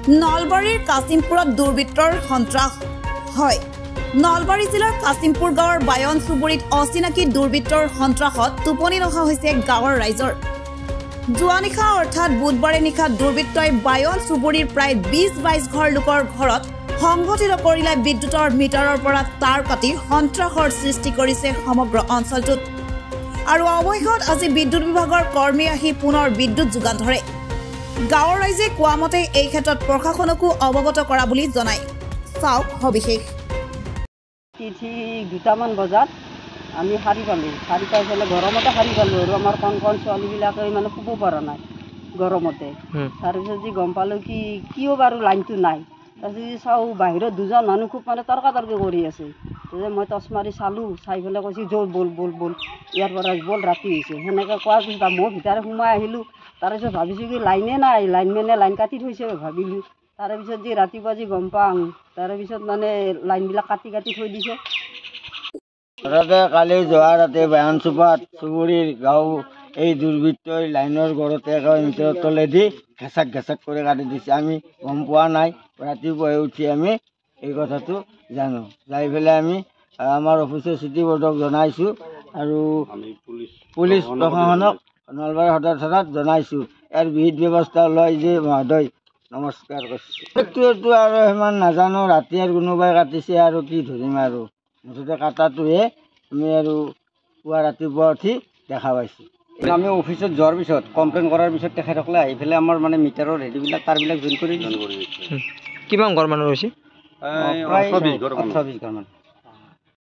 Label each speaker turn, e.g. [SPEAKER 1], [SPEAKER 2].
[SPEAKER 1] নলবাৰীৰ কাছিমপুৰত দুৰ্বৃত্তৰ সন্ত্ৰাস হয়। নলবাৰী জিলাৰ কাছিমপুৰ গাঁৱৰ বায়ন চুবুৰীত অচিনাকি দুৰ্বৃত্তৰ সন্ত্ৰাসত টোপনি নহা হৈছে গাঁৱৰ ৰাইজৰ। যোৱা নিশা অৰ্থাৎ বুধবাৰে নিশা দুৰ্বৃত্তই বায়ন চুবুৰীৰ প্ৰায় ২০-২২ ঘৰ লোকৰ ঘৰত সংঘটিত কৰিলে বিদ্যুতৰ মিটাৰৰ পৰা তাঁৰ কাটি সন্ত্ৰাসৰ সৃষ্টি কৰিছে সমগ্ৰ অঞ্চলটোত। আৰু অৱশেষত আজি বিদ্যুৎ বিভাগৰ কৰ্মী আহি পুনৰ বিদ্যুৎ যোগান ধৰে। গাঁৱৰ ৰাইজে কোৱা মতে এই ক্ষেত্ৰত প্ৰশাসনকো অৱগত কৰা বুলি জনায়। চাওক সবিশেষ।
[SPEAKER 2] তিথি ২টামান বজাত আমি সাৰি পালোঁ। সাৰি পাই পেলাই গৰমতে সাৰি পালোঁ আৰু আমাৰ কণ কণ ছোৱালীবিলাকে মানে শুব পৰা নাই গৰমতে। তাৰপিছত যি গম পালোঁ কিয় বাৰু লাইনটো নাই। তাৰপিছত চাওঁ বাহিৰত দুজন মানুহ খুব মানে তৰ্কাতৰ্কি কৰি আছে। মই টৰ্চ মাৰি চালোঁ, চাই পেলাই কৈছোঁ জল বল বল বল ইয়াৰ পৰা বল ৰাতি হৈছে। সেনেকৈ কোৱাৰ পিছত মই ভিতৰে সোমাই আহিলোঁ। তাৰপিছত ভাবিছোঁ কি লাইনে নাই, লাইনমেনে লাইন কাটি থৈছে ভাবিলোঁ। তাৰেপিছত যি ৰাতিপুৱা যি গম পাওঁ, তাৰেপিছত মানে লাইনবিলাক কাটি কাটি থৈ দিছে।
[SPEAKER 3] কালি যোৱা ৰাতি বায়ন চুবুৰীৰ গাঁও এই দুৰ্বৃত্তই লাইনৰ ঘৰতে মিটাৰৰ তলেদি ঘেঁচাক ঘেঁচাক কৰি কাটি দিছে। আমি গম পোৱা নাই, ৰাতিপুৱাই উঠি আমি এই কথাটো জানো। যাই পেলাই আমি আমাৰ অফিচৰ চিটি বৰ্ডক জনাইছোঁ আৰু পুলিচ প্ৰশাসনক নলবাৰী সদৰ থানাত জনাইছোঁ। ইয়াৰ বিহিত ব্যৱস্থা লয় যে মহোদয় নমস্কাৰ কৰিছোঁ। এইটো আৰু সিমান নাজানো, ৰাতি আৰু কোনোবাই কাটিছে আৰু কি ধৰিম আৰু মুঠতে কাটাটোহে আমি আৰু পুৱা ৰাতিপুৱা উঠি দেখা পাইছোঁ।
[SPEAKER 4] আমি অফিচত যোৱাৰ পিছত কমপ্লেইন কৰাৰ পিছত তেখেতসকলে আহি পেলাই আমাৰ মানে মিটাৰৰ হেৰিবিলাক তাৰবিলাক জইন কৰি
[SPEAKER 5] কিমান ঘৰ মানুহ হৈছে?
[SPEAKER 4] প্ৰায় ২৮ ঘৰমান।